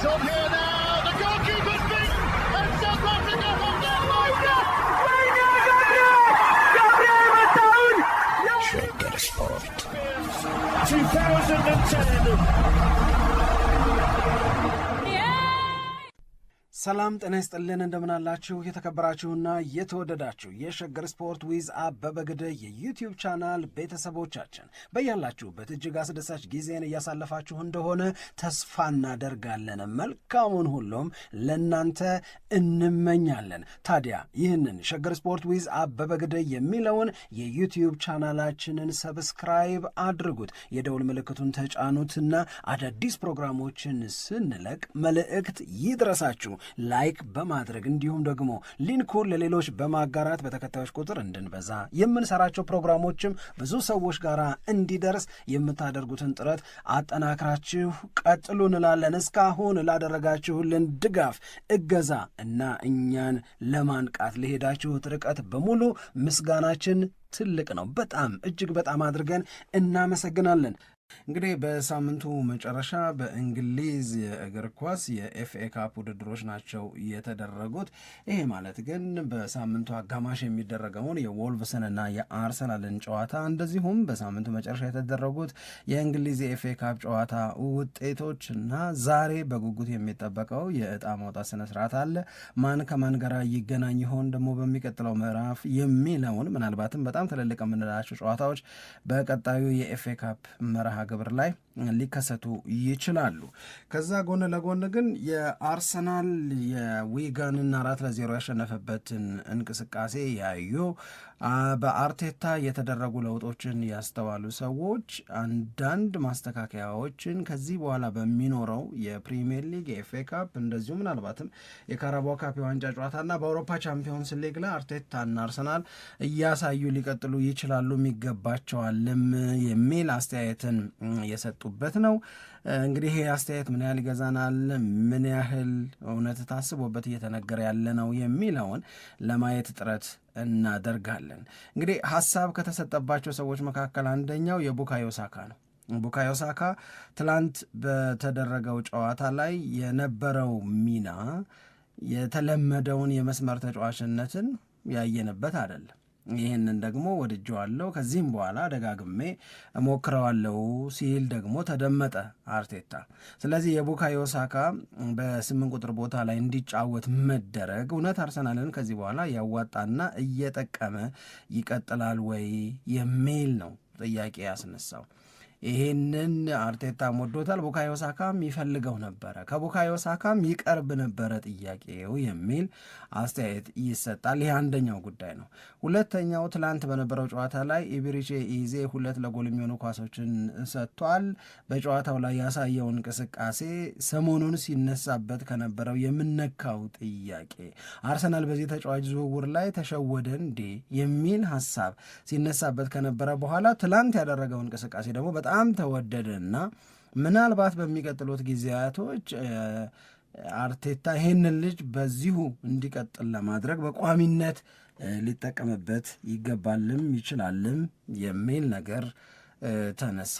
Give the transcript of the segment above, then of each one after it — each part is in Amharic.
It's on here now. The goalkeeper's beaten, and South Africa have done Shagger Sport 2010. ሰላም ጤና ይስጥልን እንደምናላችሁ የተከበራችሁና የተወደዳችሁ የሸገር ስፖርት ዊዝ አበበ ግደይ የዩቲዩብ ቻናል ቤተሰቦቻችን በያላችሁበት እጅግ አስደሳች ጊዜን እያሳለፋችሁ እንደሆነ ተስፋ እናደርጋለን። መልካሙን ሁሉም ለናንተ እንመኛለን። ታዲያ ይህንን ሸገር ስፖርት ዊዝ አበበ ግደይ የሚለውን የዩቲዩብ ቻናላችንን ሰብስክራይብ አድርጉት፣ የደውል ምልክቱን ተጫኑትና አዳዲስ ፕሮግራሞችን ስንለቅ መልእክት ይድረሳችሁ። ላይክ በማድረግ እንዲሁም ደግሞ ሊንኩን ለሌሎች በማጋራት በተከታዮች ቁጥር እንድንበዛ የምንሰራቸው ፕሮግራሞችም ብዙ ሰዎች ጋር እንዲደርስ የምታደርጉትን ጥረት አጠናክራችሁ ቀጥሉ እንላለን። እስካሁን ላደረጋችሁልን ድጋፍ፣ እገዛ እና እኛን ለማንቃት ለሄዳችሁት ርቀት በሙሉ ምስጋናችን ትልቅ ነው። በጣም እጅግ በጣም አድርገን እናመሰግናለን። እንግዲህ በሳምንቱ መጨረሻ በእንግሊዝ የእግር ኳስ የኤፍኤ ካፕ ውድድሮች ናቸው የተደረጉት። ይሄ ማለት ግን በሳምንቱ አጋማሽ የሚደረገውን የዎልቭስንና የአርሰናልን ጨዋታ እንደዚሁም በሳምንቱ መጨረሻ የተደረጉት የእንግሊዝ የኤፍኤ ካፕ ጨዋታ ውጤቶች እና ዛሬ በጉጉት የሚጠበቀው የዕጣ ማውጣት ስነስርዓት አለ። ማን ከማን ጋር ይገናኝ ይሆን ደግሞ በሚቀጥለው ምዕራፍ የሚለውን ምናልባትም በጣም ትልልቅ የምንላቸው ጨዋታዎች በቀጣዩ የኤፍኤ ካፕ መርሃ ግብር ላይ ሊከሰቱ ይችላሉ። ከዛ ጎን ለጎን ግን የአርሰናል የዊጋንን 4-0 ያሸነፈበትን እንቅስቃሴ ያዩ በአርቴታ የተደረጉ ለውጦችን ያስተዋሉ ሰዎች አንዳንድ ማስተካከያዎችን ከዚህ በኋላ በሚኖረው የፕሪሚየር ሊግ የኤፍኤ ካፕ እንደዚሁ ምናልባትም የካራባኦ ካፕ የዋንጫ ጨዋታና በአውሮፓ ቻምፒዮንስ ሊግ ላይ አርቴታና አርሰናል እያሳዩ ሊቀጥሉ ይችላሉ ይገባቸዋልም የሚል አስተያየትን የሰጡበት ነው። እንግዲህ ይሄ አስተያየት ምን ያህል ይገዛናል፣ ምን ያህል እውነት ታስቦበት እየተነገረ ያለ ነው የሚለውን ለማየት ጥረት እናደርጋለን። እንግዲህ ሀሳብ ከተሰጠባቸው ሰዎች መካከል አንደኛው የቡካዮ ሳካ ነው። ቡካዮ ሳካ ትላንት በተደረገው ጨዋታ ላይ የነበረው ሚና የተለመደውን የመስመር ተጫዋችነትን ያየንበት አይደለም። ይህንን ደግሞ ወድጀዋለሁ፣ ከዚህም በኋላ ደጋግሜ እሞክረዋለሁ ሲል ደግሞ ተደመጠ አርቴታ። ስለዚህ የቡካዮ ሳካ በ8 ቁጥር ቦታ ላይ እንዲጫወት መደረግ እውነት አርሰናልን ከዚህ በኋላ ያዋጣና እየጠቀመ ይቀጥላል ወይ የሚል ነው ጥያቄ ያስነሳው። ይሄንን አርቴታም ወዶታል፣ ቡካዮ ሳካም ይፈልገው ነበረ፣ ከቡካዮ ሳካም ይቀርብ ነበረ ጥያቄው የሚል አስተያየት ይሰጣል። ይህ አንደኛው ጉዳይ ነው። ሁለተኛው ትላንት በነበረው ጨዋታ ላይ ኢብሪቼ ኢዜ 2 ለጎል የሚሆኑ ኳሶችን ሰጥቷል። በጨዋታው ላይ ያሳየው እንቅስቃሴ ሰሞኑን ሲነሳበት ከነበረው የምነካው ጥያቄ አርሰናል በዚህ ተጫዋች ዝውውር ላይ ተሸወደ እንዴ የሚል ሀሳብ ሲነሳበት ከነበረ በኋላ ትላንት ያደረገው እንቅስቃሴ ደግሞ በጣም ተወደደና ምናልባት በሚቀጥሉት ጊዜያቶች አርቴታ ይህንን ልጅ በዚሁ እንዲቀጥል ለማድረግ በቋሚነት ሊጠቀምበት ይገባልም ይችላልም የሚል ነገር ተነሳ።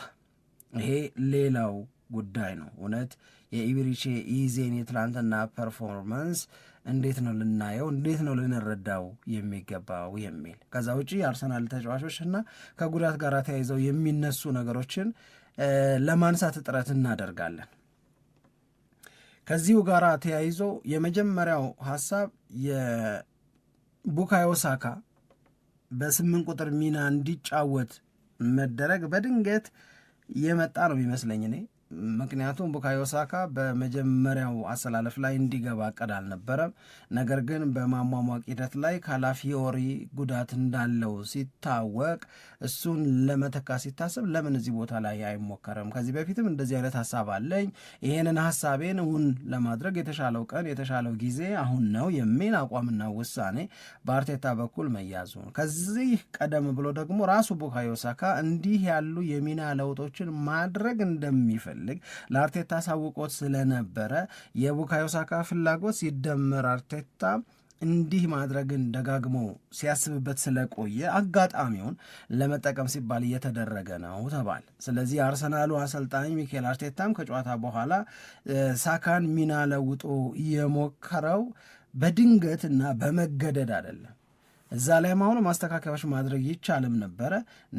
ይሄ ሌላው ጉዳይ ነው። እውነት የኢብሪቼ ኢዜን የትላንትና ፐርፎርማንስ እንዴት ነው ልናየው፣ እንዴት ነው ልንረዳው የሚገባው የሚል ከዛ ውጪ የአርሰናል ተጫዋቾች እና ከጉዳት ጋር ተያይዘው የሚነሱ ነገሮችን ለማንሳት ጥረት እናደርጋለን። ከዚሁ ጋር ተያይዞ የመጀመሪያው ሀሳብ የቡካዮ ሳካ በ8 ቁጥር ሚና እንዲጫወት መደረግ በድንገት የመጣ ነው የሚመስለኝ እኔ። ምክንያቱም ቡካዮ ሳካ በመጀመሪያው አሰላለፍ ላይ እንዲገባ ቀድ አልነበረም። ነገር ግን በማሟሟቅ ሂደት ላይ ካላፊዮሪ ጉዳት እንዳለው ሲታወቅ እሱን ለመተካ ሲታሰብ ለምን እዚህ ቦታ ላይ አይሞከርም? ከዚህ በፊትም እንደዚህ አይነት ሀሳብ አለኝ፣ ይሄንን ሀሳቤን እውን ለማድረግ የተሻለው ቀን የተሻለው ጊዜ አሁን ነው የሚል አቋምና ውሳኔ በአርቴታ በኩል መያዙ፣ ከዚህ ቀደም ብሎ ደግሞ ራሱ ቡካዮ ሳካ እንዲህ ያሉ የሚና ለውጦችን ማድረግ እንደሚፈልግ ለአርቴታ ሳውቆት ስለነበረ የቡካዮ ሳካ ፍላጎት ሲደመር አርቴታ እንዲህ ማድረግን ደጋግሞ ሲያስብበት ስለቆየ አጋጣሚውን ለመጠቀም ሲባል እየተደረገ ነው ተባለ። ስለዚህ የአርሰናሉ አሰልጣኝ ሚኬል አርቴታም ከጨዋታ በኋላ ሳካን ሚና ለውጦ የሞከረው በድንገት እና በመገደድ አይደለም። እዛ ላይ ማሆኑ ማስተካከያዎች ማድረግ ይቻልም ነበረ።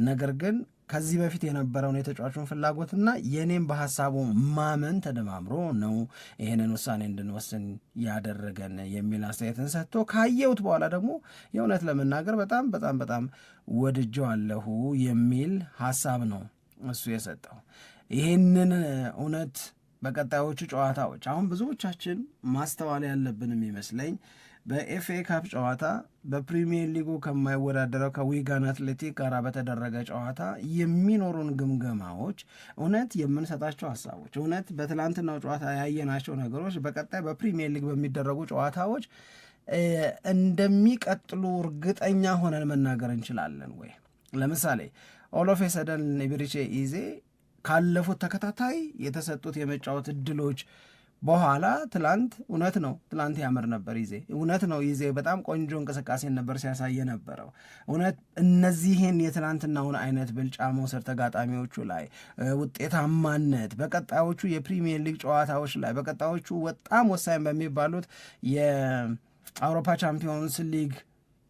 ነገር ግን ከዚህ በፊት የነበረውን የተጫዋቹን ፍላጎትና የኔም በሀሳቡ ማመን ተደማምሮ ነው ይህንን ውሳኔ እንድንወስን ያደረገን የሚል አስተያየትን ሰጥቶ ካየሁት በኋላ ደግሞ የእውነት ለመናገር በጣም በጣም በጣም ወድጀዋለሁ የሚል ሀሳብ ነው እሱ የሰጠው። ይህንን እውነት በቀጣዮቹ ጨዋታዎች አሁን ብዙዎቻችን ማስተዋል ያለብን የሚመስለኝ በኤፍኤ ካፕ ጨዋታ በፕሪሚየር ሊጉ ከማይወዳደረው ከዊጋን አትሌቲክ ጋር በተደረገ ጨዋታ የሚኖሩን ግምገማዎች፣ እውነት የምንሰጣቸው ሀሳቦች፣ እውነት በትላንትናው ጨዋታ ያየናቸው ነገሮች በቀጣይ በፕሪሚየር ሊግ በሚደረጉ ጨዋታዎች እንደሚቀጥሉ እርግጠኛ ሆነን መናገር እንችላለን ወይ? ለምሳሌ ኦሎፌ ሰደን ኢብሪቼ ኢዜ ካለፉት ተከታታይ የተሰጡት የመጫወት እድሎች በኋላ ትላንት እውነት ነው ትላንት ያምር ነበር ይዜ እውነት ነው ይዜ በጣም ቆንጆ እንቅስቃሴን ነበር ሲያሳየ ነበረው። እውነት እነዚህን የትላንትናውን አይነት ብልጫ መውሰድ ተጋጣሚዎቹ ላይ ውጤታማነት በቀጣዮቹ የፕሪሚየር ሊግ ጨዋታዎች ላይ በቀጣዮቹ በጣም ወሳኝ በሚባሉት የአውሮፓ ቻምፒዮንስ ሊግ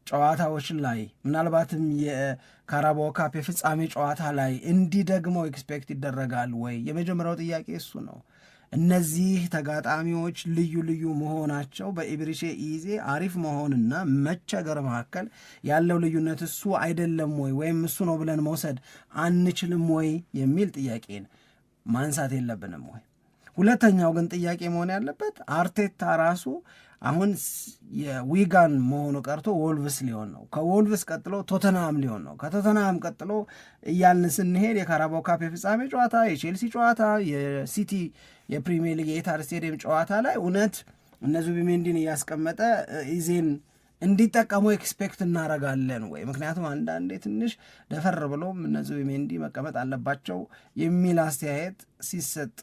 ጨዋታዎች ላይ ምናልባትም የካራባኦ ካፕ የፍጻሜ ጨዋታ ላይ እንዲህ ደግሞ ኤክስፔክት ይደረጋል ወይ? የመጀመሪያው ጥያቄ እሱ ነው። እነዚህ ተጋጣሚዎች ልዩ ልዩ መሆናቸው በኢብሪቼ ኢዜ አሪፍ መሆንና መቸገር መካከል ያለው ልዩነት እሱ አይደለም ወይ ወይም እሱ ነው ብለን መውሰድ አንችልም ወይ የሚል ጥያቄን ማንሳት የለብንም ወይ? ሁለተኛው ግን ጥያቄ መሆን ያለበት አርቴታ ራሱ አሁን የዊጋን መሆኑ ቀርቶ ወልቭስ ሊሆን ነው፣ ከወልቭስ ቀጥሎ ቶተንሃም ሊሆን ነው፣ ከቶተንሃም ቀጥሎ እያልን ስንሄድ የካራባኦ ካፕ የፍጻሜ ጨዋታ፣ የቼልሲ ጨዋታ፣ የሲቲ የፕሪሚየር ሊግ የኢታድ ስቴዲየም ጨዋታ ላይ እውነት እነ ዙቢሜንዲን እያስቀመጠ ኢዜን እንዲጠቀሙ ኤክስፔክት እናረጋለን ወይ? ምክንያቱም አንዳንዴ ትንሽ ደፈር ብሎም እነ ዙቢሜንዲ መቀመጥ አለባቸው የሚል አስተያየት ሲሰጥ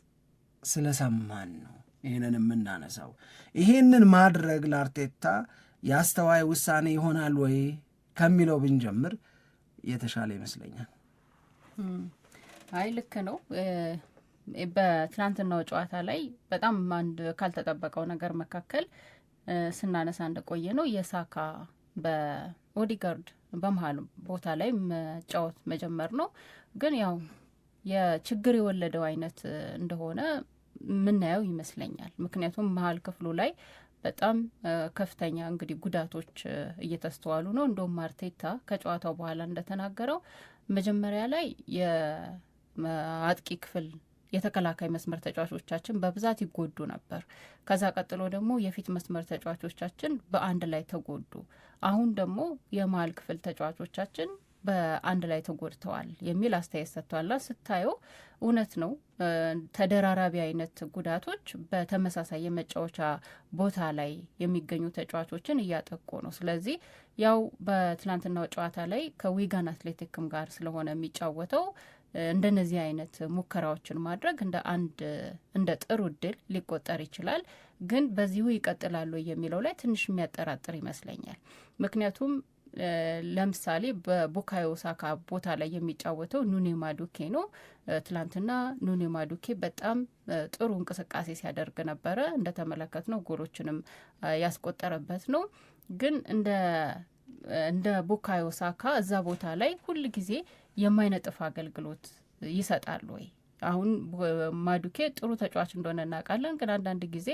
ስለሰማን ነው ይህንን የምናነሳው። ይህንን ማድረግ ለአርቴታ የአስተዋይ ውሳኔ ይሆናል ወይ ከሚለው ብንጀምር የተሻለ ይመስለኛል። አይ ልክ ነው። በትናንትናው ጨዋታ ላይ በጣም አንድ ካልተጠበቀው ነገር መካከል ስናነሳ እንደቆየ ነው የሳካ በኦዲጋርድ በመሀል ቦታ ላይ መጫወት መጀመር ነው። ግን ያው የችግር የወለደው አይነት እንደሆነ ምናየው ይመስለኛል። ምክንያቱም መሀል ክፍሉ ላይ በጣም ከፍተኛ እንግዲህ ጉዳቶች እየተስተዋሉ ነው። እንደውም አርቴታ ከጨዋታው በኋላ እንደተናገረው መጀመሪያ ላይ የአጥቂ ክፍል የተከላካይ መስመር ተጫዋቾቻችን በብዛት ይጎዱ ነበር። ከዛ ቀጥሎ ደግሞ የፊት መስመር ተጫዋቾቻችን በአንድ ላይ ተጎዱ። አሁን ደግሞ የመሀል ክፍል ተጫዋቾቻችን በአንድ ላይ ተጎድተዋል የሚል አስተያየት ሰጥቷል። ስታየው እውነት ነው። ተደራራቢ አይነት ጉዳቶች በተመሳሳይ የመጫወቻ ቦታ ላይ የሚገኙ ተጫዋቾችን እያጠቁ ነው። ስለዚህ ያው በትላንትናው ጨዋታ ላይ ከዊጋን አትሌቲክም ጋር ስለሆነ የሚጫወተው እንደነዚህ አይነት ሙከራዎችን ማድረግ እንደ ጥሩ እድል ሊቆጠር ይችላል። ግን በዚሁ ይቀጥላሉ የሚለው ላይ ትንሽ የሚያጠራጥር ይመስለኛል። ምክንያቱም ለምሳሌ በቡካዮ ሳካ ቦታ ላይ የሚጫወተው ኑኔ ማዱኬ ነው። ትላንትና ኑኔ ማዱኬ በጣም ጥሩ እንቅስቃሴ ሲያደርግ ነበረ። እንደተመለከት ነው ጎሎችንም ያስቆጠረበት ነው። ግን እንደ ቡካዮ ሳካ እዛ ቦታ ላይ ሁል ጊዜ የማይነጥፍ አገልግሎት ይሰጣል ወይ? አሁን ማዱኬ ጥሩ ተጫዋች እንደሆነ እናውቃለን። ግን አንዳንድ ጊዜ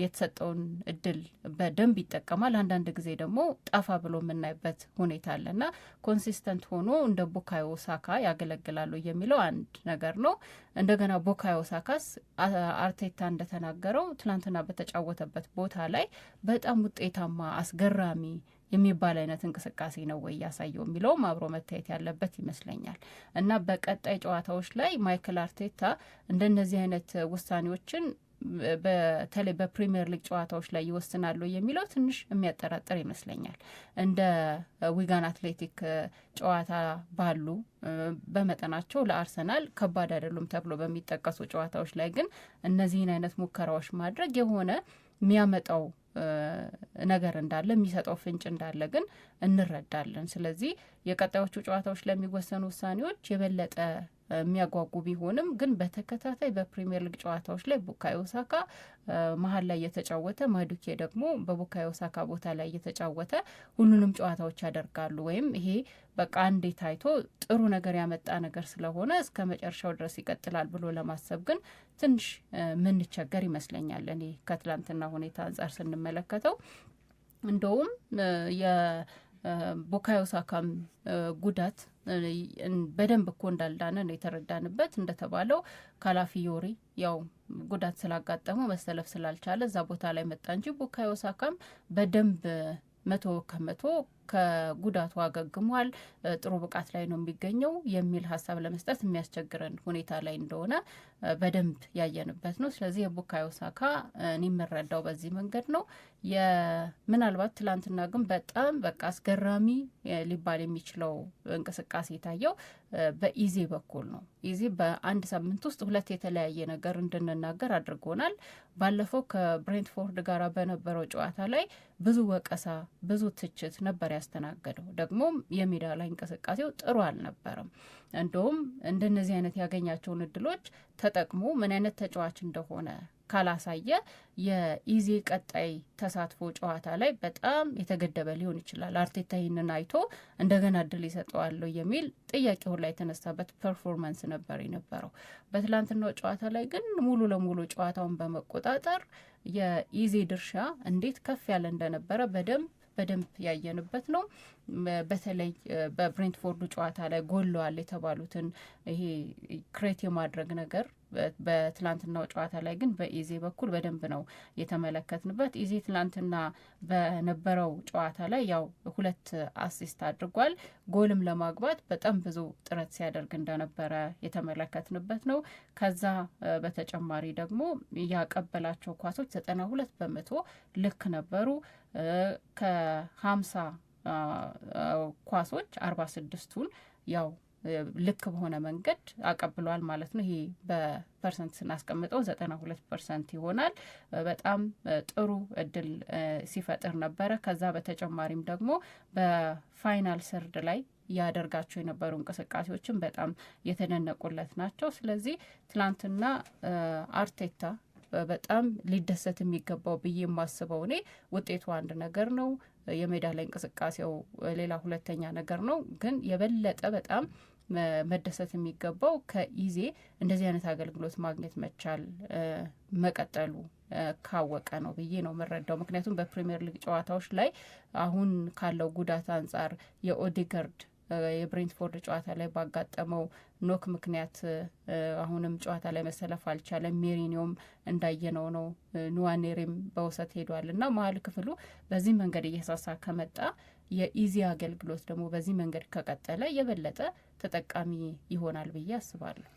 የተሰጠውን እድል በደንብ ይጠቀማል። አንዳንድ ጊዜ ደግሞ ጠፋ ብሎ የምናይበት ሁኔታ አለና ኮንሲስተንት ሆኖ እንደ ቡካዮ ሳካ ያገለግላሉ የሚለው አንድ ነገር ነው። እንደገና ቡካዮ ሳካስ አርቴታ እንደተናገረው ትናንትና በተጫወተበት ቦታ ላይ በጣም ውጤታማ አስገራሚ የሚባል አይነት እንቅስቃሴ ነው ወይ ያሳየው የሚለውም አብሮ መታየት ያለበት ይመስለኛል። እና በቀጣይ ጨዋታዎች ላይ ማይክል አርቴታ እንደነዚህ አይነት ውሳኔዎችን በተለይ በፕሪሚየር ሊግ ጨዋታዎች ላይ ይወስናሉ የሚለው ትንሽ የሚያጠራጥር ይመስለኛል። እንደ ዊጋን አትሌቲክ ጨዋታ ባሉ በመጠናቸው ለአርሰናል ከባድ አይደሉም ተብሎ በሚጠቀሱ ጨዋታዎች ላይ ግን እነዚህን አይነት ሙከራዎች ማድረግ የሆነ የሚያመጣው ነገር እንዳለ የሚሰጠው ፍንጭ እንዳለ ግን እንረዳለን። ስለዚህ የቀጣዮቹ ጨዋታዎች ለሚወሰኑ ውሳኔዎች የበለጠ የሚያጓጉ ቢሆንም ግን በተከታታይ በፕሪሚየር ሊግ ጨዋታዎች ላይ ቡካዮ ሳካ መሀል ላይ እየተጫወተ ማዱኬ ደግሞ በቡካዮ ሳካ ቦታ ላይ እየተጫወተ ሁሉንም ጨዋታዎች ያደርጋሉ። ወይም ይሄ በቃ አንዴ ታይቶ ጥሩ ነገር ያመጣ ነገር ስለሆነ እስከ መጨረሻው ድረስ ይቀጥላል ብሎ ለማሰብ ግን ትንሽ ምንቸገር ይመስለኛል። እኔ ከትላንትና ሁኔታ አንጻር ስንመለከተው እንደውም ቡካዮ ሳካም ጉዳት በደንብ እኮ እንዳልዳነ ነው የተረዳንበት። እንደተባለው ካላፊዮሪ ያው ጉዳት ስላጋጠመው መሰለፍ ስላልቻለ እዛ ቦታ ላይ መጣ እንጂ ቡካዮ ሳካም በደንብ 100% ከጉዳቱ አገግሟል፣ ጥሩ ብቃት ላይ ነው የሚገኘው የሚል ሀሳብ ለመስጠት የሚያስቸግረን ሁኔታ ላይ እንደሆነ በደንብ ያየንበት ነው። ስለዚህ የቡካዮ ሳካ እኔ የምረዳው በዚህ መንገድ ነው። ምናልባት ትላንትና ግን በጣም በቃ አስገራሚ ሊባል የሚችለው እንቅስቃሴ የታየው በኢዜ በኩል ነው። ኢዜ በአንድ ሳምንት ውስጥ 2 የተለያየ ነገር እንድንናገር አድርጎናል። ባለፈው ከብሬንትፎርድ ጋር በነበረው ጨዋታ ላይ ብዙ ወቀሳ፣ ብዙ ትችት ነበር ያስተናገደው። ደግሞም የሜዳ ላይ እንቅስቃሴው ጥሩ አልነበረም። እንደውም እንደነዚህ አይነት ያገኛቸውን እድሎች ተጠቅሞ ምን አይነት ተጫዋች እንደሆነ ካላሳየ የኢዜ ቀጣይ ተሳትፎ ጨዋታ ላይ በጣም የተገደበ ሊሆን ይችላል። አርቴታ ይህንን አይቶ እንደገና እድል ይሰጠዋለሁ የሚል ጥያቄው ላይ የተነሳበት ፐርፎርማንስ ነበር የነበረው። በትላንትናው ጨዋታ ላይ ግን ሙሉ ለሙሉ ጨዋታውን በመቆጣጠር የኢዜ ድርሻ እንዴት ከፍ ያለ እንደነበረ በደንብ ያየንበት ነው። በተለይ በብሬንትፎርዱ ጨዋታ ላይ ጎለዋል የተባሉትን ይሄ ክሬት የማድረግ ነገር በትላንትናው ጨዋታ ላይ ግን በኢዜ በኩል በደንብ ነው የተመለከትንበት። ኢዜ ትላንትና በነበረው ጨዋታ ላይ ያው 2 አሲስት አድርጓል። ጎልም ለማግባት በጣም ብዙ ጥረት ሲያደርግ እንደነበረ የተመለከትንበት ነው። ከዛ በተጨማሪ ደግሞ ያቀበላቸው ኳሶች 92% ልክ ነበሩ። ከ50 ኳሶች 46ቱን ያው ልክ በሆነ መንገድ አቀብሏል ማለት ነው። ይሄ በፐርሰንት ስናስቀምጠው 92% ይሆናል። በጣም ጥሩ እድል ሲፈጥር ነበረ። ከዛ በተጨማሪም ደግሞ በፋይናል ሰርድ ላይ ያደርጋቸው የነበሩ እንቅስቃሴዎችን በጣም የተደነቁለት ናቸው። ስለዚህ ትላንትና አርቴታ በጣም ሊደሰት የሚገባው ብዬ የማስበው እኔ ውጤቱ አንድ ነገር ነው፣ የሜዳ ላይ እንቅስቃሴው ሌላ ሁለተኛ ነገር ነው። ግን የበለጠ በጣም መደሰት የሚገባው ከኢዜ እንደዚህ አይነት አገልግሎት ማግኘት መቻል መቀጠሉ ካወቀ ነው ብዬ ነው የምረዳው። ምክንያቱም በፕሪሚየር ሊግ ጨዋታዎች ላይ አሁን ካለው ጉዳት አንጻር የኦዴጋርድ የብሬንትፎርድ ጨዋታ ላይ ባጋጠመው ኖክ ምክንያት አሁንም ጨዋታ ላይ መሰለፍ አልቻለም። ሜሪኒዮም እንዳየነው ነው። ኑዋኔሬም በውሰት ሄዷል እና መሀል ክፍሉ በዚህ መንገድ እየሳሳ ከመጣ የኢዜ አገልግሎት ደግሞ በዚህ መንገድ ከቀጠለ የበለጠ ተጠቃሚ ይሆናል ብዬ አስባለሁ።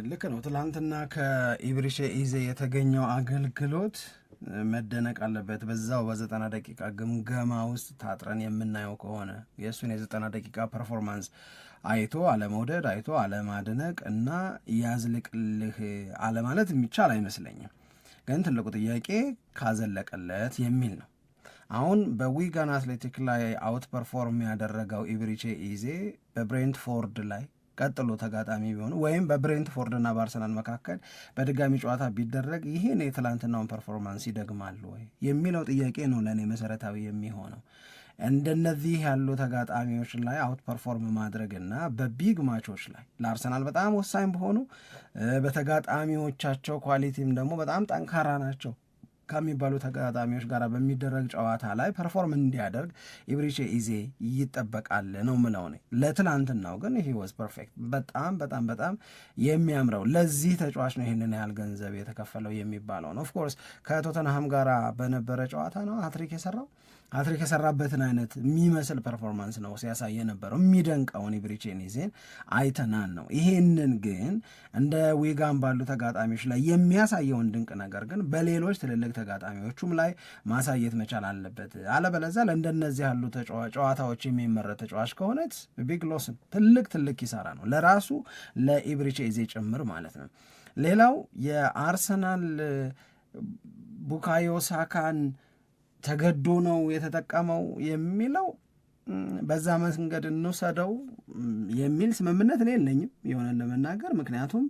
ልክ ነው። ትላንትና ከኢብሪቼ ኢዜ የተገኘው አገልግሎት መደነቅ አለበት። በዛው በ90 ደቂቃ ግምገማ ውስጥ ታጥረን የምናየው ከሆነ የእሱን የ90 ደቂቃ ፐርፎርማንስ አይቶ አለመውደድ፣ አይቶ አለማድነቅ እና ያዝልቅልህ አለማለት የሚቻል አይመስለኝም። ግን ትልቁ ጥያቄ ካዘለቀለት የሚል ነው። አሁን በዊጋን አትሌቲክ ላይ አውት ፐርፎርም ያደረገው ኢብሪቼ ኢዜ በብሬንትፎርድ ላይ ቀጥሎ ተጋጣሚ ቢሆኑ ወይም በብሬንትፎርድና በአርሰናል መካከል በድጋሚ ጨዋታ ቢደረግ ይህን የትላንትናውን ፐርፎርማንስ ይደግማሉ ወይ የሚለው ጥያቄ ነው ለእኔ መሰረታዊ የሚሆነው። እንደነዚህ ያሉ ተጋጣሚዎች ላይ አውት ፐርፎርም ማድረግና በቢግ ማቾች ላይ ለአርሰናል በጣም ወሳኝ በሆኑ በተጋጣሚዎቻቸው ኳሊቲም ደግሞ በጣም ጠንካራ ናቸው ከሚባሉ ተጋጣሚዎች ጋር በሚደረግ ጨዋታ ላይ ፐርፎርም እንዲያደርግ ኢብሪቼ ኢዜ ይጠበቃል ነው ምለው ነ። ለትላንትናው ግን ይሄ ወዝ ፐርፌክት። በጣም የሚያምረው ለዚህ ተጫዋች ነው ይህንን ያህል ገንዘብ የተከፈለው የሚባለው ነው። ኦፍኮርስ ከቶተንሃም ጋር በነበረ ጨዋታ ነው ሃትሪክ የሰራበትን አይነት የሚመስል ፐርፎርማንስ ነው ሲያሳይ የነበረው። የሚደንቀውን ኢብሪቼ ኢዜን አይተናን ነው። ይሄንን ግን እንደ ዊጋን ባሉ ተጋጣሚዎች ላይ የሚያሳየውን ድንቅ ነገር ግን በሌሎች ትልልቅ ተጋጣሚዎቹም ላይ ማሳየት መቻል አለበት። አለበለዚያ ለእንደነዚህ ያሉ ጨዋታዎች የሚመረት ተጫዋች ከሆነ ቢግ ሎስን ትልቅ ኪሳራ ነው ለራሱ ለኢብሪቼ ኢዜ ጭምር ማለት ነው። ሌላው የአርሰናል ቡካዮ ሳካን ተገዶ ነው የተጠቀመው የሚለው በዛ መንገድ እንውሰደው የሚል ስምምነት እኔ የለኝም የሆነ ለመናገር። ምክንያቱም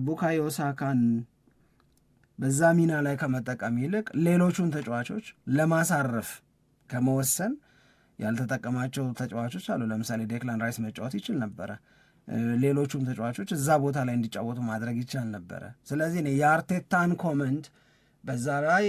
ቡካዮ ሳካን በዛ ሚና ላይ ከመጠቀም ይልቅ ሌሎቹን ተጫዋቾች ለማሳረፍ ከመወሰን ያልተጠቀማቸው ተጫዋቾች አሉ። ለምሳሌ ዴክላን ራይስ መጫወት ይችል ነበረ፣ ሌሎቹም ተጫዋቾች እዛ ቦታ ላይ እንዲጫወቱ ማድረግ ይቻል ነበረ። ስለዚህ እኔ የአርቴታን ኮመንት በዛ ላይ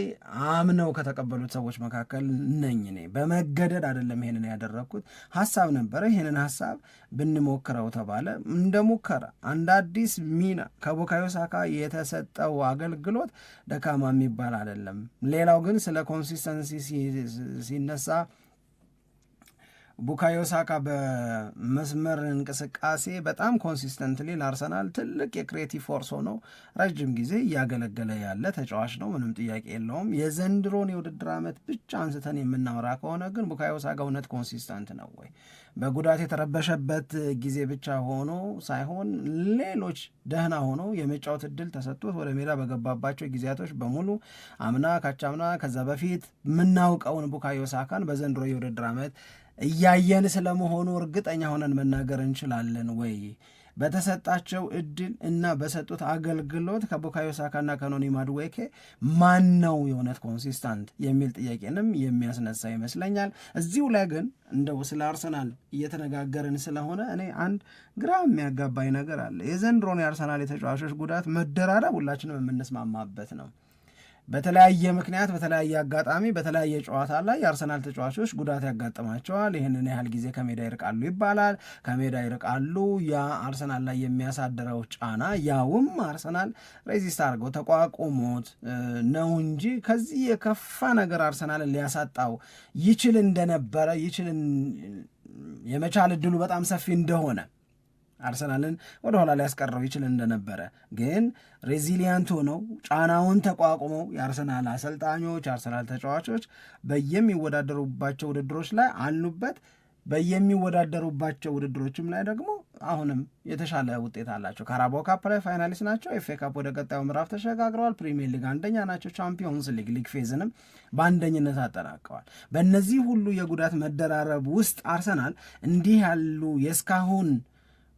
አምነው ከተቀበሉት ሰዎች መካከል ነኝ። እኔ በመገደድ አይደለም ይሄንን ያደረግኩት፣ ሀሳብ ነበረ። ይሄንን ሀሳብ ብንሞክረው ተባለ። እንደ ሙከራ አንድ አዲስ ሚና ከቡካዮ ሳካ የተሰጠው አገልግሎት ደካማ የሚባል አይደለም። ሌላው ግን ስለ ኮንሲስተንሲ ሲነሳ ቡካዮ ሳካ በመስመር እንቅስቃሴ በጣም ኮንሲስተንትሊ ለአርሰናል ትልቅ የክሬቲቭ ፎርስ ሆኖ ረጅም ጊዜ እያገለገለ ያለ ተጫዋች ነው፣ ምንም ጥያቄ የለውም። የዘንድሮን የውድድር ዓመት ብቻ አንስተን የምናወራ ከሆነ ግን ቡካዮ ሳካ እውነት ኮንሲስተንት ነው ወይ? በጉዳት የተረበሸበት ጊዜ ብቻ ሆኖ ሳይሆን ሌሎች ደህና ሆኖ የመጫወት እድል ተሰጥቶት ወደ ሜዳ በገባባቸው ጊዜያቶች በሙሉ አምና፣ ካቻምና፣ ከዛ በፊት የምናውቀውን ቡካዮ ሳካን በዘንድሮ የውድድር ዓመት እያየን ስለመሆኑ እርግጠኛ ሆነን መናገር እንችላለን ወይ? በተሰጣቸው እድል እና በሰጡት አገልግሎት ከቡካዮ ሳካና ከኖኒ ማዱዌኬ ማን ነው የእውነት ኮንሲስታንት የሚል ጥያቄንም የሚያስነሳ ይመስለኛል። እዚሁ ላይ ግን እንደው ስለ አርሰናል እየተነጋገርን ስለሆነ እኔ አንድ ግራ የሚያጋባኝ ነገር አለ። የዘንድሮን የአርሰናል የተጫዋቾች ጉዳት መደራረብ ሁላችንም የምንስማማበት ነው። በተለያየ ምክንያት በተለያየ አጋጣሚ በተለያየ ጨዋታ ላይ የአርሰናል ተጫዋቾች ጉዳት ያጋጥማቸዋል። ይህንን ያህል ጊዜ ከሜዳ ይርቃሉ ይባላል። ከሜዳ ይርቃሉ፣ ያ አርሰናል ላይ የሚያሳድረው ጫና ያውም አርሰናል ሬዚስት አድርገው ተቋቁሞት ነው እንጂ ከዚህ የከፋ ነገር አርሰናልን ሊያሳጣው ይችል እንደነበረ የመቻል እድሉ በጣም ሰፊ እንደሆነ አርሰናልን ወደ ኋላ ሊያስቀረው ይችል እንደነበረ ግን ሬዚሊያንት ሆነው ጫናውን ተቋቁመው የአርሰናል አሰልጣኞች የአርሰናል ተጫዋቾች በየሚወዳደሩባቸው ውድድሮች ላይ አሉበት። በየሚወዳደሩባቸው ውድድሮችም ላይ ደግሞ አሁንም የተሻለ ውጤት አላቸው። ካራባኦ ካፕ ላይ ፋይናሊስት ናቸው። ኤፍ ኤ ካፕ ወደ ቀጣዩ ምዕራፍ ተሸጋግረዋል። ፕሪሚየር ሊግ አንደኛ ናቸው። ቻምፒዮንስ ሊግ ፌዝንም በአንደኝነት አጠናቀዋል። በእነዚህ ሁሉ የጉዳት መደራረብ ውስጥ አርሰናል እንዲህ ያሉ የእስካሁን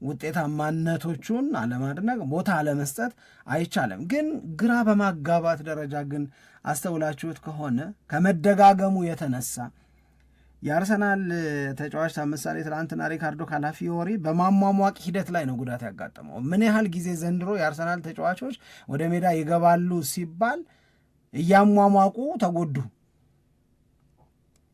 ውጤታማነቶቹን አለማድነቅ ቦታ አለመስጠት አይቻልም። ግን ግራ በማጋባት ደረጃ ግን አስተውላችሁት ከሆነ ከመደጋገሙ የተነሳ የአርሰናል ተጫዋች ምሳሌ ትናንትና ሪካርዶ ካላፊዮሪ በማሟሟቅ ሂደት ላይ ነው ጉዳት ያጋጠመው። ምን ያህል ጊዜ ዘንድሮ የአርሰናል ተጫዋቾች ወደ ሜዳ ይገባሉ ሲባል እያሟሟቁ ተጎዱ።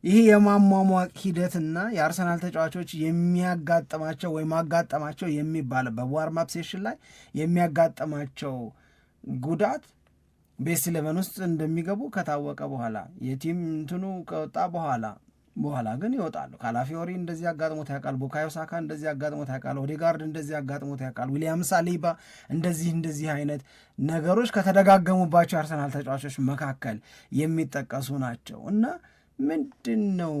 ይህ የማሟሟቅ ሂደትና የአርሰናል ተጫዋቾች የሚያጋጥማቸው ወይም ማጋጠማቸው የሚባል በዋርማፕ ሴሽን ላይ የሚያጋጥማቸው ጉዳት ቤስት 11 ውስጥ እንደሚገቡ ከታወቀ በኋላ የቲም እንትኑ ከወጣ በኋላ ግን ይወጣሉ። ካላፊዮሪ እንደዚህ አጋጥሞት ያውቃል። ቡካዮ ሳካ እንደዚህ አጋጥሞት ያውቃል። ኦዴጋርድ እንደዚህ አጋጥሞት ያውቃል። ዊሊያም ሳሊባ እንደዚህ አይነት ነገሮች ከተደጋገሙባቸው የአርሰናል ተጫዋቾች መካከል የሚጠቀሱ ናቸው እና ምንድን ነው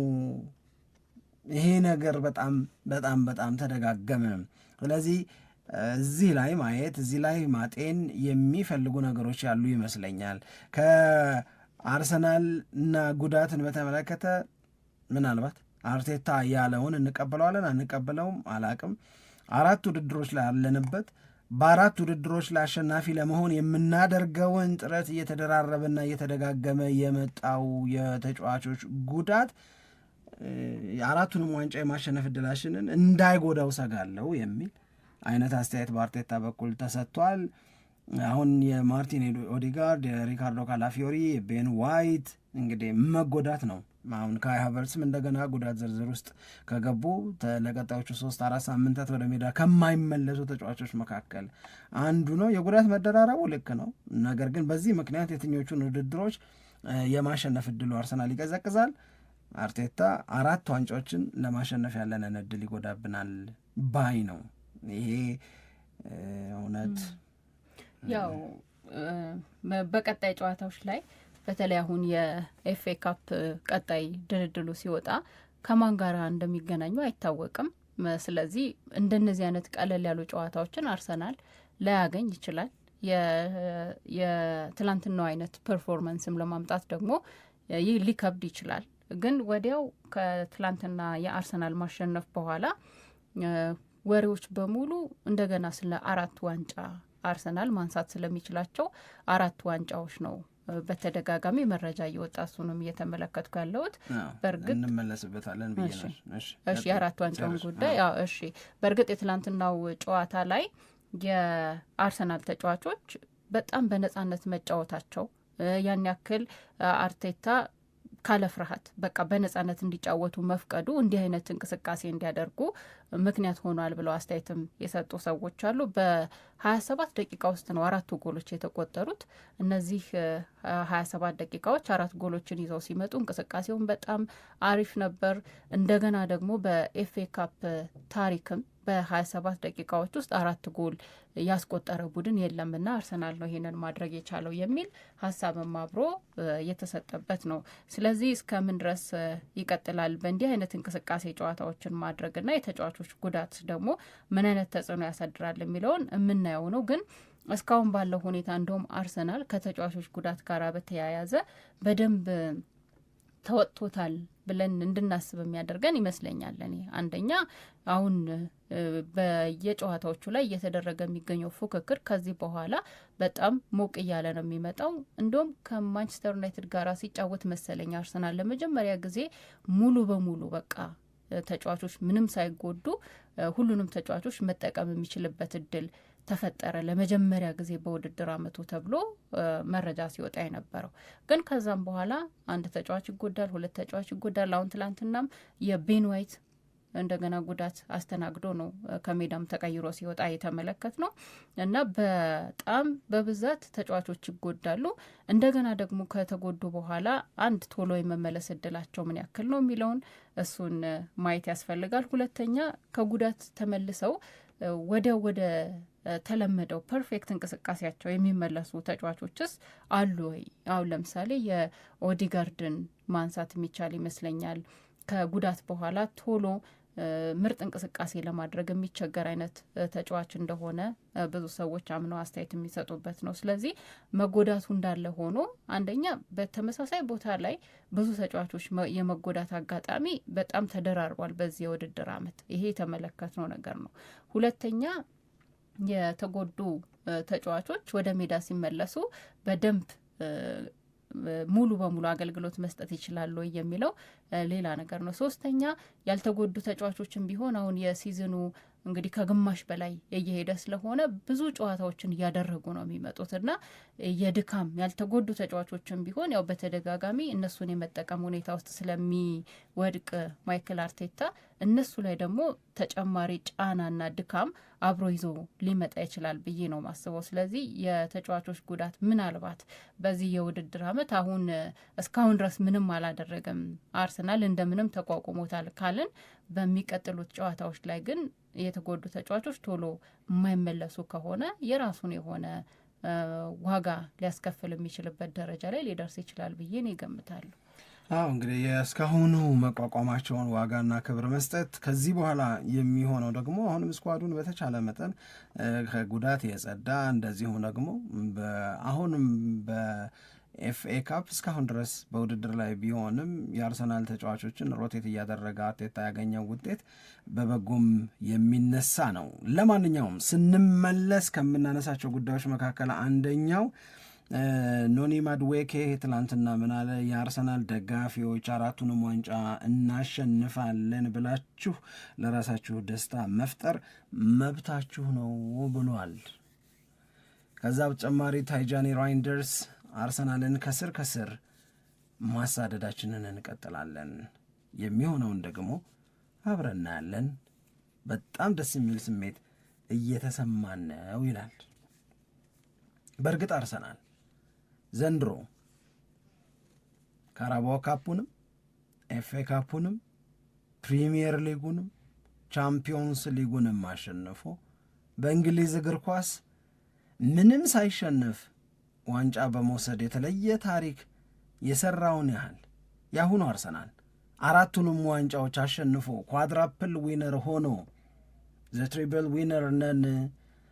ይሄ ነገር በጣም በጣም በጣም ተደጋገመ። ስለዚህ እዚህ ላይ ማየት እዚህ ላይ ማጤን የሚፈልጉ ነገሮች ያሉ ይመስለኛል። ከአርሰናል እና ጉዳትን በተመለከተ ምናልባት አርቴታ ያለውን እንቀበለዋለን አንቀበለውም አላቅም። 4 ውድድሮች ላይ ያለንበት በ4 ውድድሮች ላይ አሸናፊ ለመሆን የምናደርገውን ጥረት እየተደራረበና እየተደጋገመ የመጣው የተጫዋቾች ጉዳት የአራቱንም ዋንጫ የማሸነፍ ዕድላችንን እንዳይጎዳው ሰጋለው የሚል አይነት አስተያየት በአርቴታ በኩል ተሰጥቷል። አሁን የማርቲን ኦዲጋርድ፣ የሪካርዶ ካላፊዮሪ፣ የቤን ዋይት እንግዲህ መጎዳት ነው። አሁን ካይ ሃቨርትስም እንደገና ጉዳት ዝርዝር ውስጥ ከገቡ ለቀጣዮቹ 3-4 ሳምንታት ወደ ሜዳ ከማይመለሱ ተጫዋቾች መካከል አንዱ ነው። የጉዳት መደራረቡ ልክ ነው። ነገር ግን በዚህ ምክንያት የትኞቹን ውድድሮች የማሸነፍ እድሉ አርሰናል ይቀዘቅዛል። አርቴታ 4 ዋንጫዎችን ለማሸነፍ ያለንን እድል ይጎዳብናል ባይ ነው። ይሄ እውነት ያው በቀጣይ ጨዋታዎች ላይ በተለይ አሁን የኤፍኤ ካፕ ቀጣይ ድልድሉ ሲወጣ ከማን ጋር እንደሚገናኙ አይታወቅም። ስለዚህ እንደነዚህ አይነት ቀለል ያሉ ጨዋታዎችን አርሰናል ላያገኝ ይችላል። የትላንትናው አይነት ፐርፎርማንስም ለማምጣት ደግሞ ሊከብድ ይችላል። ግን ወዲያው ከትላንትና የአርሰናል ማሸነፍ በኋላ ወሬዎች በሙሉ እንደገና ስለ 4 ዋንጫ አርሰናል ማንሳት ስለሚችላቸው 4 ዋንጫዎች ነው በተደጋጋሚ መረጃ እየወጣ እሱንም እየተመለከትኩ ያለሁት። በእርግጥ እንመለስበታለን ብዬሽ። እሺ የ4 ዋንጫውን ጉዳይ እሺ። በእርግጥ የትላንትናው ጨዋታ ላይ የአርሰናል ተጫዋቾች በጣም በነጻነት መጫወታቸው ያን ያክል አርቴታ ካለ ፍርሃት በቃ በነጻነት እንዲጫወቱ መፍቀዱ እንዲህ አይነት እንቅስቃሴ እንዲያደርጉ ምክንያት ሆኗል ብለው አስተያየትም የሰጡ ሰዎች አሉ። በ27 ደቂቃ ውስጥ ነው 4 ጎሎች የተቆጠሩት። እነዚህ 27 ደቂቃዎች 4 ጎሎችን ይዘው ሲመጡ እንቅስቃሴውን በጣም አሪፍ ነበር። እንደገና ደግሞ በኤፍኤ ካፕ ታሪክም በ27 ደቂቃዎች ውስጥ 4 ጎል ያስቆጠረ ቡድን የለምና አርሰናል ነው ይሄንን ማድረግ የቻለው የሚል ሀሳብም አብሮ የተሰጠበት ነው። ስለዚህ እስከምን ድረስ ይቀጥላል በእንዲህ አይነት እንቅስቃሴ ጨዋታዎችን ማድረግና የተጫዋቾች ጉዳት ደግሞ ምን አይነት ተጽዕኖ ያሳድራል የሚለውን የምናየው ነው። ግን እስካሁን ባለው ሁኔታ እንደውም አርሰናል ከተጫዋቾች ጉዳት ጋር በተያያዘ በደንብ ተወጥቶታል ብለን እንድናስብ የሚያደርገን ይመስለኛል። እኔ አንደኛ አሁን በየጨዋታዎቹ ላይ እየተደረገ የሚገኘው ፉክክር ከዚህ በኋላ በጣም ሞቅ እያለ ነው የሚመጣው። እንዲሁም ከማንቸስተር ዩናይትድ ጋር ሲጫወት መሰለኝ አርሰናል ለመጀመሪያ ጊዜ ሙሉ በሙሉ በቃ ተጫዋቾች ምንም ሳይጎዱ ሁሉንም ተጫዋቾች መጠቀም የሚችልበት እድል ተፈጠረ ለመጀመሪያ ጊዜ በውድድር አመቱ ተብሎ መረጃ ሲወጣ የነበረው። ግን ከዛም በኋላ አንድ ተጫዋች ይጎዳል፣ 2 ተጫዋች ይጎዳል። አሁን ትላንትናም የቤን ዋይት እንደገና ጉዳት አስተናግዶ ነው ከሜዳም ተቀይሮ ሲወጣ የተመለከት ነው። እና በጣም በብዛት ተጫዋቾች ይጎዳሉ። እንደገና ደግሞ ከተጎዱ በኋላ አንድ ቶሎ የመመለስ እድላቸው ምን ያክል ነው የሚለውን እሱን ማየት ያስፈልጋል። ሁለተኛ ከጉዳት ተመልሰው ወደ ተለመደው ፐርፌክት እንቅስቃሴያቸው የሚመለሱ ተጫዋቾችስ አሉ ወይ? አሁን ለምሳሌ የኦዲጋርድን ማንሳት የሚቻል ይመስለኛል። ከጉዳት በኋላ ቶሎ ምርጥ እንቅስቃሴ ለማድረግ የሚቸገር አይነት ተጫዋች እንደሆነ ብዙ ሰዎች አምነው አስተያየት የሚሰጡበት ነው። ስለዚህ መጎዳቱ እንዳለ ሆኖ አንደኛ በተመሳሳይ ቦታ ላይ ብዙ ተጫዋቾች የመጎዳት አጋጣሚ በጣም ተደራርቧል በዚህ የውድድር አመት። ይሄ የተመለከትነው ነገር ነው። ሁለተኛ የተጎዱ ተጫዋቾች ወደ ሜዳ ሲመለሱ በደንብ ሙሉ በሙሉ አገልግሎት መስጠት ይችላሉ የሚለው ሌላ ነገር ነው። ሶስተኛ ያልተጎዱ ተጫዋቾችን ቢሆን አሁን የሲዝኑ እንግዲህ ከግማሽ በላይ እየሄደ ስለሆነ ብዙ ጨዋታዎችን እያደረጉ ነው የሚመጡት እና የድካም ያልተጎዱ ተጫዋቾችን ቢሆን ያው በተደጋጋሚ እነሱን የመጠቀም ሁኔታ ውስጥ ስለሚወድቅ ማይክል አርቴታ እነሱ ላይ ደግሞ ተጨማሪ ጫናና ድካም አብሮ ይዞ ሊመጣ ይችላል ብዬ ነው ማስበው። ስለዚህ የተጫዋቾች ጉዳት ምናልባት በዚህ የውድድር አመት አሁን እስካሁን ድረስ ምንም አላደረገም አርሰናል እንደምንም ተቋቁሞታል ካልን በሚቀጥሉት ጨዋታዎች ላይ ግን የተጎዱ ተጫዋቾች ቶሎ የማይመለሱ ከሆነ የራሱን የሆነ ዋጋ ሊያስከፍል የሚችልበት ደረጃ ላይ ሊደርስ ይችላል ብዬ ነው ይገምታሉ። እንግዲህ የእስካሁኑ መቋቋማቸውን ዋጋና ክብር መስጠት፣ ከዚህ በኋላ የሚሆነው ደግሞ አሁንም ስኳዱን በተቻለ መጠን ከጉዳት የጸዳ እንደዚሁም ደግሞ አሁንም በኤፍኤ ካፕ እስካሁን ድረስ በውድድር ላይ ቢሆንም የአርሰናል ተጫዋቾችን ሮቴት እያደረገ አርቴታ ያገኘው ውጤት በበጎም የሚነሳ ነው። ለማንኛውም ስንመለስ ከምናነሳቸው ጉዳዮች መካከል አንደኛው ኖኒ ማድዌኬ ትላንትና ምናለ የአርሰናል ደጋፊዎች 4ቱንም ዋንጫ እናሸንፋለን ብላችሁ ለራሳችሁ ደስታ መፍጠር መብታችሁ ነው ብሏል። ከዛ በተጨማሪ ታይጃኒ ራይንደርስ አርሰናልን ከስር ከስር ማሳደዳችንን እንቀጥላለን፣ የሚሆነውን ደግሞ አብረን እናያለን፣ በጣም ደስ የሚል ስሜት እየተሰማን ነው ይላል። በእርግጥ አርሰናል ዘንድሮ ካራባኦ ካፑንም ኤፍኤ ካፑንም ፕሪሚየር ሊጉንም ቻምፒዮንስ ሊጉንም አሸንፎ በእንግሊዝ እግር ኳስ ምንም ሳይሸነፍ ዋንጫ በመውሰድ የተለየ ታሪክ የሰራውን ያህል ያሁኑ አርሰናል 4ቱንም ዋንጫዎች አሸንፎ ኳድራፕል ዊነር ሆኖ ዘትሪብል ዊነር ነን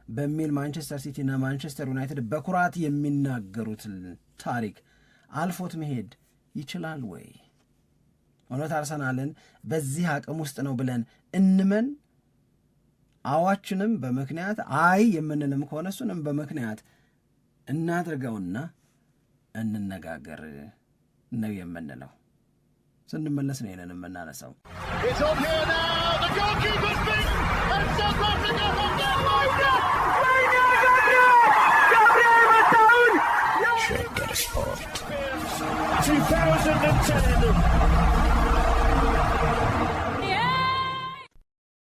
በሚል ማንቸስተር ሲቲና ማንቸስተር ዩናይትድ በኩራት የሚናገሩት ታሪክ አልፎት መሄድ ይችላል ወይ? እውነት አርሰናልን በዚህ አቅም ውስጥ ነው ብለን እንመን? አዋችንም በምክንያት አይ የምንልም ከሆነ እሱንም በምክንያት እናድርገውና እንነጋገር ነው የምንለው። ስንመለስ ነው ይሄንን የምናነሳው። ሸገር ስፖርት 2010